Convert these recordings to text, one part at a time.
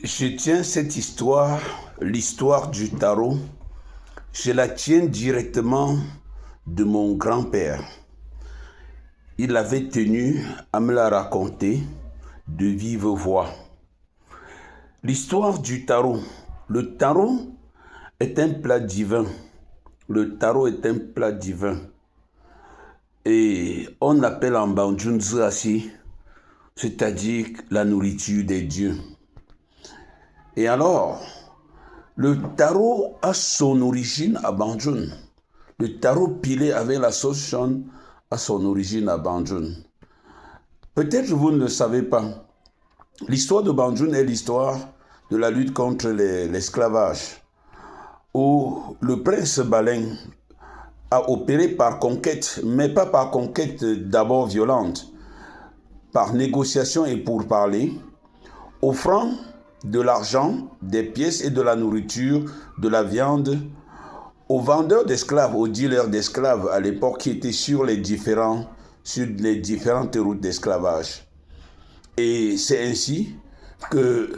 Je tiens cette histoire, l'histoire du tarot, je la tiens directement de mon grand-père. Il avait tenu à me la raconter de vive voix. L'histoire du tarot. Le tarot est un plat divin. Le tarot est un plat divin. Et on appelle en Banjul Zasi, c'est-à-dire la nourriture des dieux. Et alors, le tarot a son origine à Banjul. Le tarot pilé avec la sauce jaune a son origine à Banjul. Peut-être vous ne le savez pas. L'histoire de Banjul est l'histoire de la lutte contre l'esclavage, où le prince Baleng a opéré par conquête, mais pas par conquête d'abord violente, par négociation et pourparlers, offrant de l'argent, des pièces et de la nourriture, de la viande aux vendeurs d'esclaves, aux dealers d'esclaves à l'époque qui étaient sur les différentes routes d'esclavage. Et c'est ainsi que,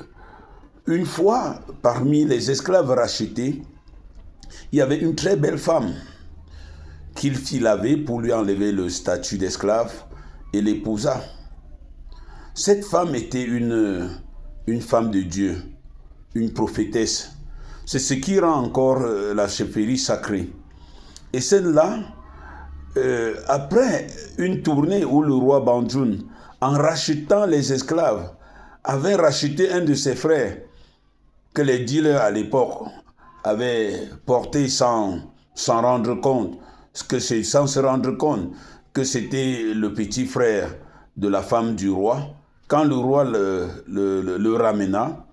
une fois, parmi les esclaves rachetés, il y avait une très belle femme qu'il fit laver pour lui enlever le statut d'esclave et l'épousa. Cette femme était une femme de Dieu, une prophétesse. C'est ce qui rend encore la chefferie sacrée. Et celle-là, après une tournée où le roi Banjul, en rachetant les esclaves, avait racheté un de ses frères que les dealers à l'époque avaient porté sans rendre compte, sans se rendre compte que c'était le petit frère de la femme du roi. Quand le roi le ramena,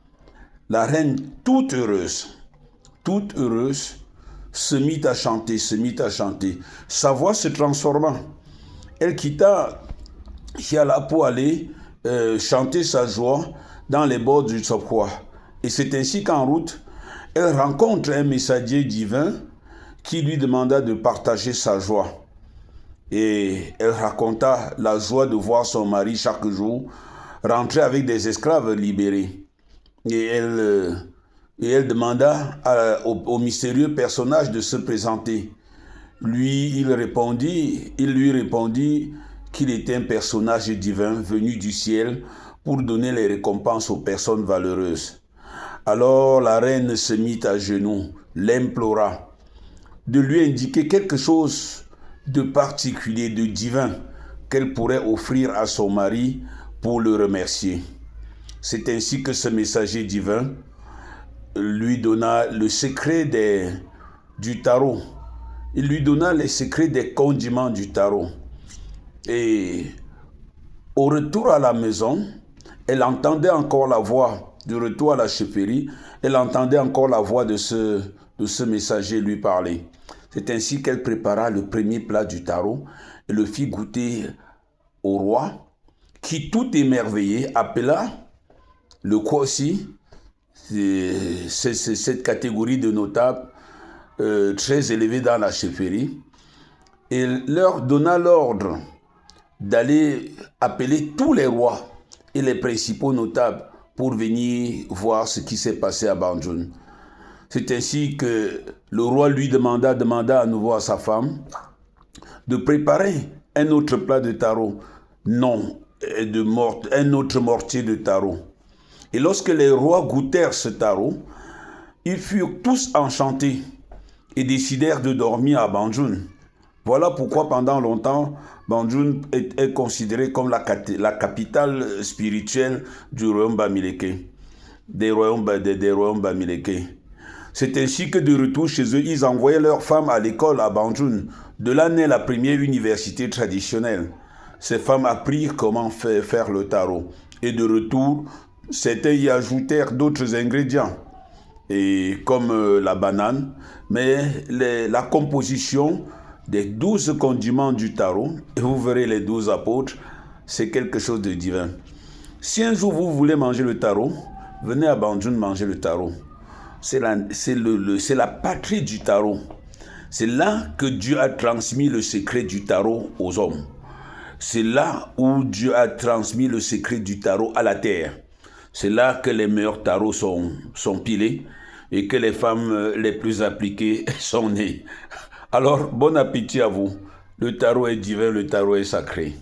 la reine toute heureuse, se mit à chanter. Sa voix se transforma. Elle quitta Hiala pour aller chanter sa joie dans les bords du Tsokwa. Et c'est ainsi qu'en route, elle rencontre un messager divin qui lui demanda de partager sa joie. Et elle raconta la joie de voir son mari chaque jour rentrer avec des esclaves libérés. Et elle demanda au mystérieux personnage de se présenter. Il lui répondit qu'il était un personnage divin venu du ciel pour donner les récompenses aux personnes valeureuses. Alors la reine se mit à genoux, l'implora de lui indiquer quelque chose de particulier, de divin, qu'elle pourrait offrir à son mari pour le remercier. C'est ainsi que ce messager divin lui donna le secret du tarot. Il lui donna les secrets des condiments du tarot. Et au retour à la maison, elle entendait encore la voix, du retour à la chefferie, elle entendait encore la voix de ce messager lui parler. C'est ainsi qu'elle prépara le premier plat du tarot et le fit goûter au roi, qui tout émerveillé appela le Kwasi, c'est cette catégorie de notables très élevés dans la chefferie, et leur donna l'ordre d'aller appeler tous les rois et les principaux notables pour venir voir ce qui s'est passé à Banjul. C'est ainsi que le roi lui demanda à nouveau à sa femme de préparer un autre plat de tarot, un autre mortier de tarot. Et lorsque les rois goûtèrent ce tarot, ils furent tous enchantés et décidèrent de dormir à Banjul. Voilà pourquoi pendant longtemps, Banjul est considéré comme la capitale spirituelle du royaume Bamileke, des royaumes Bamileke. C'est ainsi que de retour chez eux, ils envoyaient leurs femmes à l'école à Banjul. De là naît la première université traditionnelle. Ces femmes apprirent comment faire le tarot. Et de retour, certains y ajoutèrent d'autres ingrédients, et comme la banane, mais la composition des 12 condiments du tarot, et vous verrez les 12 apôtres, c'est quelque chose de divin. Si un jour vous voulez manger le tarot, venez à Banjul manger le tarot. C'est la patrie du tarot. C'est là que Dieu a transmis le secret du tarot aux hommes. C'est là où Dieu a transmis le secret du tarot à la terre. C'est là que les meilleurs tarots sont pilés et que les femmes les plus appliquées sont nées. Alors, bon appétit à vous. Le tarot est divin, le tarot est sacré.